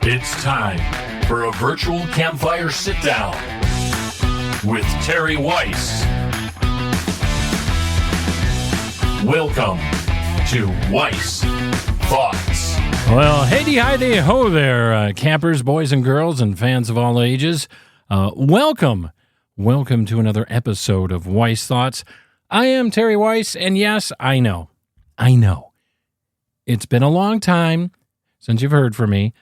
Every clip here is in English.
It's time for a virtual campfire sit-down with Terry Wyce. Welcome to Wyce Thoughts. Well, hey-de, ho there, campers, boys and girls, and fans of all ages. Welcome to another episode of Wyce Thoughts. I am Terry Wyce, and yes, I know. It's been a long time since you've heard from me.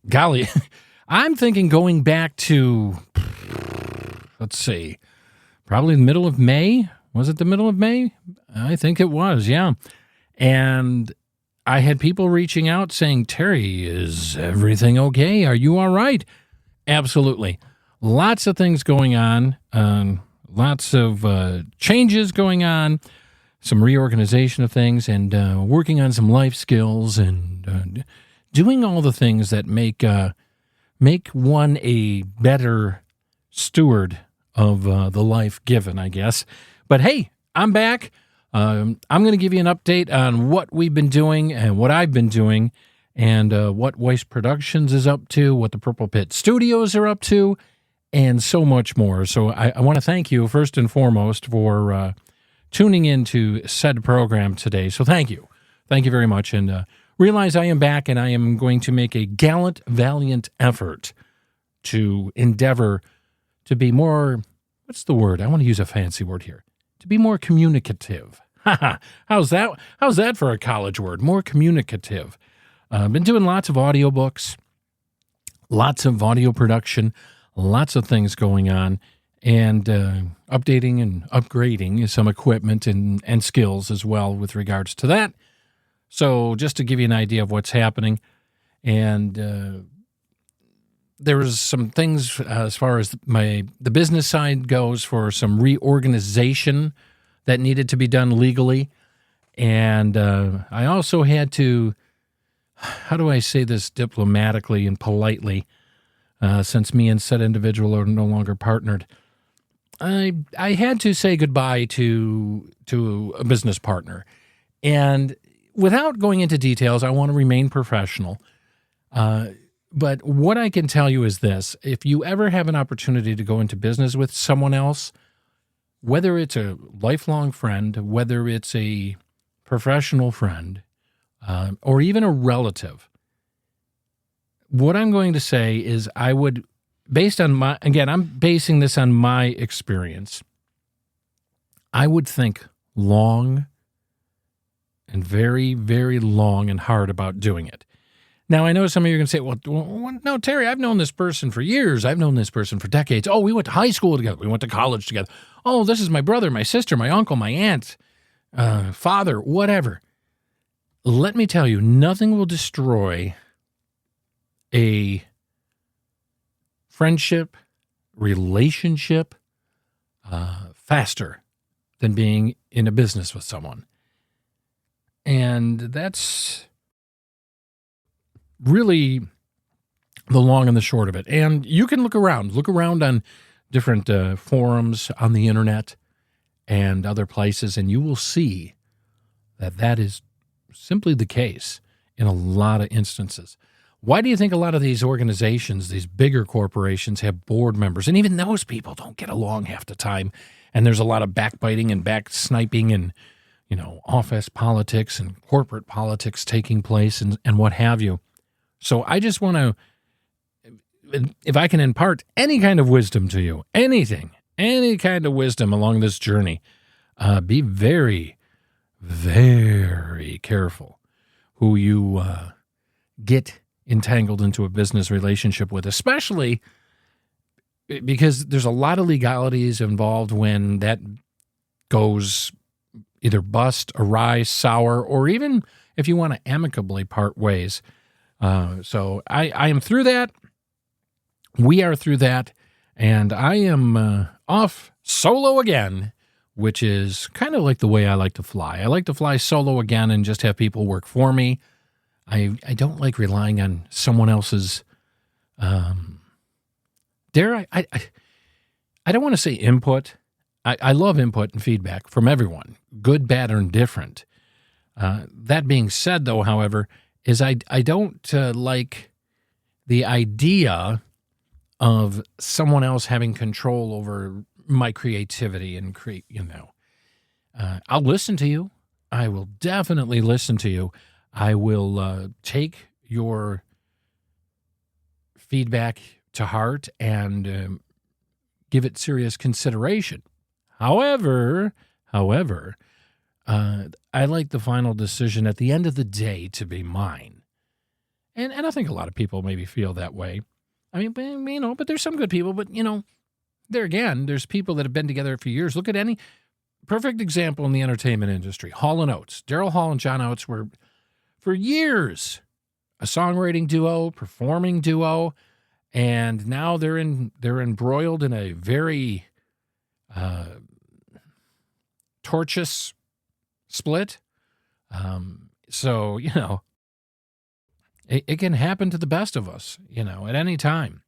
Golly, I'm thinking going back to, let's see, probably the middle of May. Was it the middle of May? I think it was, yeah. And I had people reaching out saying, Terry, is everything okay? Are you all right? Absolutely. Lots of things going on, lots of changes going on, some reorganization of things, and working on some life skills and doing all the things that make one a better steward of the life given, I guess. But hey, I'm back. I'm going to give you an update on what we've been doing and what I've been doing and what Wyce Productions is up to, what the Purple Pit Studios are up to, and so much more. So I want to thank you first and foremost for tuning into said program today. So thank you. Thank you very much. And realize I am back, and I am going to make a gallant, valiant effort to endeavor to be more, what's the word? I want to use a fancy word here. To be more communicative. How's that for a college word? More communicative. Been doing lots of audiobooks, lots of audio production, lots of things going on, and updating and upgrading some equipment and skills as well with regards to that. So just to give you an idea of what's happening, and there was some things as far as the business side goes for some reorganization that needed to be done legally, and I also had to, how do I say this diplomatically and politely, since me and said individual are no longer partnered, I had to say goodbye to a business partner, and without going into details, I want to remain professional. But what I can tell you is this. If you ever have an opportunity to go into business with someone else, whether it's a lifelong friend, whether it's a professional friend, or even a relative, what I'm going to say is I would, based on I'm basing this on my experience, I would think long and very, very long and hard about doing it. Now, I know some of you are going to say, well, no, Terry, I've known this person for years. I've known this person for decades. Oh, we went to high school together. We went to college together. Oh, this is my brother, my sister, my uncle, my aunt, father, whatever. Let me tell you, nothing will destroy a friendship, relationship faster than being in a business with someone. And that's really the long and the short of it. And you can look around on different forums on the internet and other places, and you will see that is simply the case in a lot of instances. Why do you think a lot of these organizations, these bigger corporations, have board members? And even those people don't get along half the time. And there's a lot of backbiting and backsniping and, office politics and corporate politics taking place and what have you. So I just want to, if I can impart any kind of wisdom to you, any kind of wisdom along this journey, be very, very careful who you get entangled into a business relationship with, especially because there's a lot of legalities involved when that goes either bust, awry, sour, or even if you want to amicably part ways. So I am through that. We are through that. And I am off solo again, which is kind of like the way I like to fly. I like to fly solo again and just have people work for me. I don't like relying on someone else's, I don't want to say input. I love input and feedback from everyone, good, bad, or indifferent. That being said, though, however, is I don't like the idea of someone else having control over my creativity and I'll listen to you. I will definitely listen to you. I will take your feedback to heart and give it serious consideration. However, I like the final decision at the end of the day to be mine. And I think a lot of people maybe feel that way. I mean, but there's some good people, but, there again, there's people that have been together for years. Look at any perfect example in the entertainment industry. Hall & Oates. Daryl Hall and John Oates were, for years, a songwriting duo, performing duo, and now they're embroiled in a very tortuous split. So, it can happen to the best of us, at any time.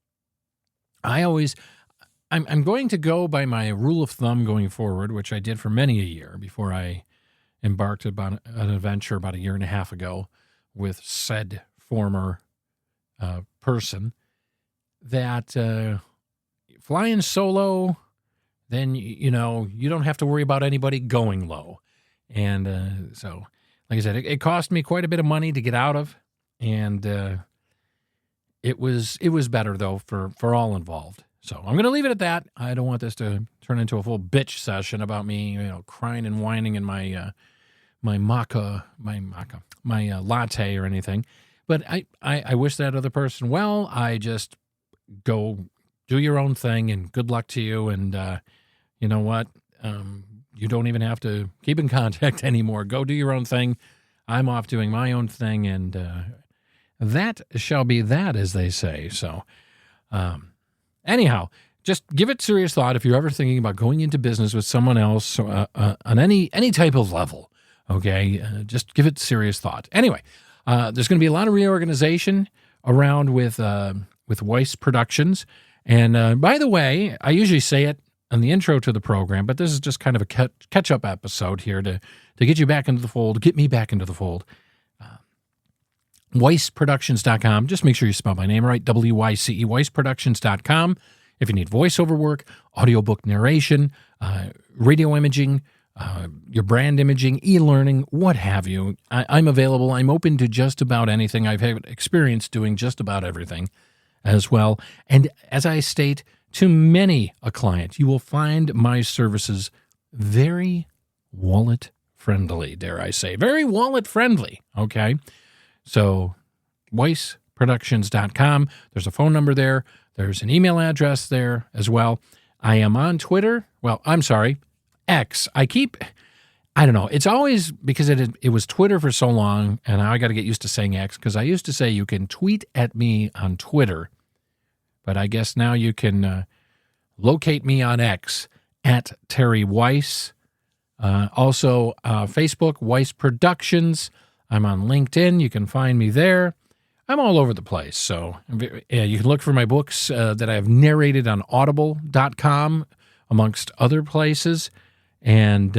I'm going to go by my rule of thumb going forward, which I did for many a year before I embarked upon an adventure about a year and a half ago with said former person, that flying solo, then, you don't have to worry about anybody going low. And so, like I said, it cost me quite a bit of money to get out of, and it was better, though, for all involved. So I'm going to leave it at that. I don't want this to turn into a full bitch session about me, crying and whining in my latte or anything. But I wish that other person well. I just go do your own thing, and good luck to you. And you know what? You don't even have to keep in contact anymore. Go do your own thing. I'm off doing my own thing, and that shall be that, as they say. So, anyhow, just give it serious thought if you're ever thinking about going into business with someone else on any type of level. Okay, just give it serious thought. Anyway, there's going to be a lot of reorganization around with Wyce Productions. And by the way, I usually say it on the intro to the program, but this is just kind of a catch-up episode here to get you back into the fold, get me back into the fold. WyceProductions.com. Just make sure you spell my name right, W-Y-C-E, WyceProductions.com. If you need voiceover work, audiobook narration, radio imaging, your brand imaging, e-learning, what have you, I'm available. I'm open to just about anything. I've had experience doing just about everything as well. And as I state to many a client, you will find my services very wallet-friendly, dare I say. Very wallet-friendly, okay? So, WyceProductions.com. There's a phone number there. There's an email address there as well. I am on Twitter. Well, I'm sorry, X. I don't know. It's always because it was Twitter for so long, and now I got to get used to saying X, because I used to say you can tweet at me on Twitter, but I guess now you can locate me on X at Terry Wyce. Also, Facebook, Wyce Productions. I'm on LinkedIn. You can find me there. I'm all over the place. So you can look for my books that I have narrated on audible.com, amongst other places. And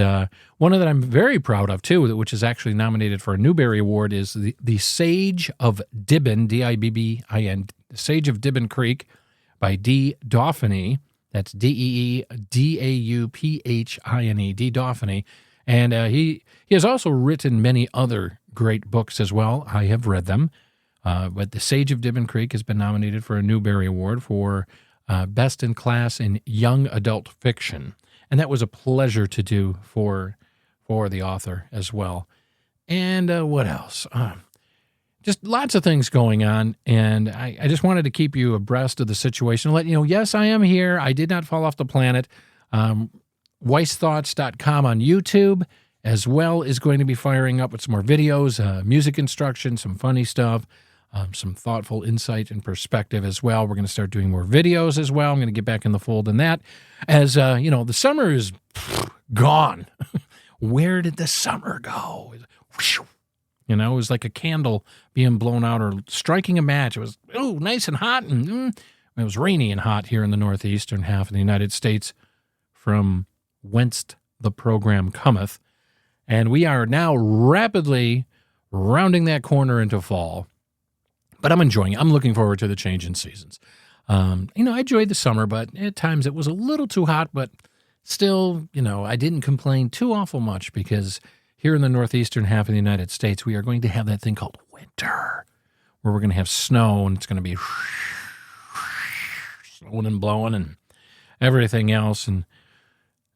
one that I'm very proud of, too, which is actually nominated for a Newbery Award, is the Sage of Dibbin, D-I-B-B-I-N, The Sage of Dibbin Creek by D. Dauphiny. That's D-E-E-D-A-U-P-H-I-N-E, D. Dauphiny. And he has also written many other great books as well. I have read them. But The Sage of Dibbin Creek has been nominated for a Newbery Award for Best in Class in Young Adult Fiction. And that was a pleasure to do for the author as well. And what else? Just lots of things going on. And I just wanted to keep you abreast of the situation. Let you know, yes, I am here. I did not fall off the planet. WyceThoughts.com on YouTube as well is going to be firing up with some more videos, music instruction, some funny stuff, some thoughtful insight and perspective as well. We're going to start doing more videos as well. I'm going to get back in the fold in that. As, the summer is gone. Where did the summer go? It was like a candle being blown out or striking a match. It was, nice and hot. And it was rainy and hot here in the northeastern half of the United States, from whence the program cometh. And we are now rapidly rounding that corner into fall. But I'm enjoying it. I'm looking forward to the change in seasons. I enjoyed the summer, but at times it was a little too hot, but still, I didn't complain too awful much because here in the northeastern half of the United States, we are going to have that thing called winter, where we're going to have snow and it's going to be snowing and blowing and everything else. And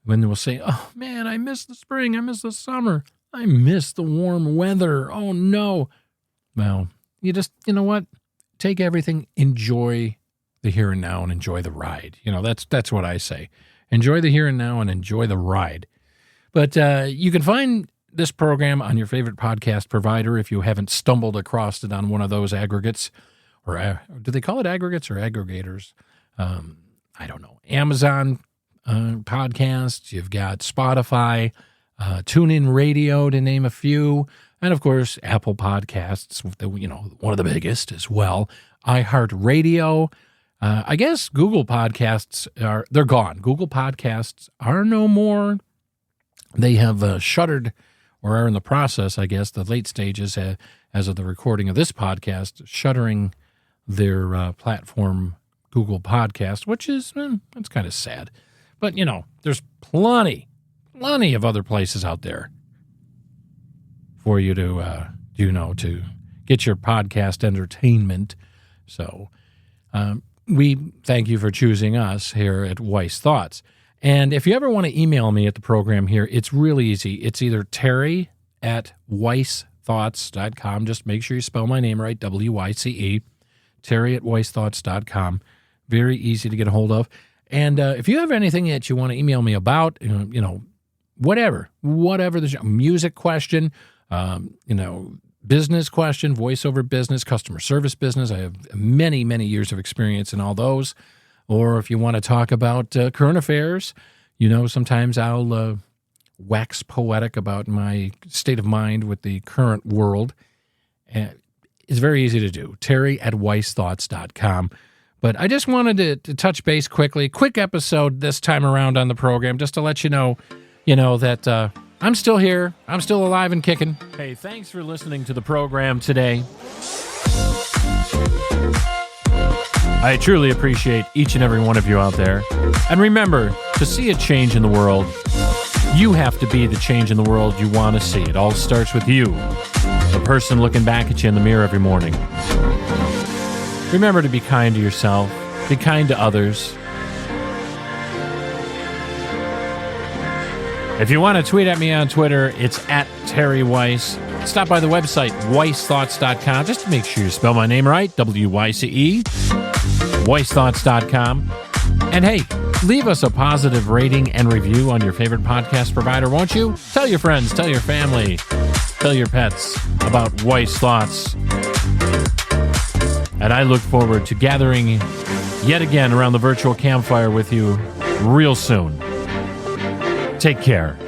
when we'll say, oh man, I miss the spring, I miss the summer, I miss the warm weather, oh no. Well, you know what? Take everything, enjoy the here and now and enjoy the ride. That's what I say. Enjoy the here and now and enjoy the ride. But you can find this program on your favorite podcast provider if you haven't stumbled across it on one of those aggregates. Or do they call it aggregates or aggregators? I don't know. Amazon podcasts. You've got Spotify, TuneIn Radio, to name a few. And, of course, Apple Podcasts, one of the biggest as well. iHeartRadio. I guess Google Podcasts they're gone. Google Podcasts are no more. They have shuttered or are in the process, I guess, the late stages as of the recording of this podcast, shuttering their platform, Google Podcast, which is, it's kind of sad. But, there's plenty of other places out there for you to, to get your podcast entertainment. So we thank you for choosing us here at Wyce Thoughts. And if you ever want to email me at the program here, it's really easy. It's either terry@wycethoughts.com. Just make sure you spell my name right, W-Y-C-E, terry@wycethoughts.com. Very easy to get a hold of. And if you have anything that you want to email me about, whatever the music question, business question, voiceover business, customer service business. I have many, many years of experience in all those. Or if you want to talk about current affairs, sometimes I'll wax poetic about my state of mind with the current world. It's very easy to do. terry@wycethoughts.com. But I just wanted to touch base quickly. Quick episode this time around on the program, just to let you know that I'm still here. I'm still alive and kicking. Hey, thanks for listening to the program today. I truly appreciate each and every one of you out there. And remember, to see a change in the world, you have to be the change in the world you want to see. It all starts with you, the person looking back at you in the mirror every morning. Remember to be kind to yourself, be kind to others. If you want to tweet at me on Twitter, it's @TerryWyce. Stop by the website, wycethoughts.com, just to make sure you spell my name right, W-Y-C-E, wycethoughts.com. And hey, leave us a positive rating and review on your favorite podcast provider, won't you? Tell your friends, tell your family, tell your pets about Wyce Thoughts. And I look forward to gathering yet again around the virtual campfire with you real soon. Take care.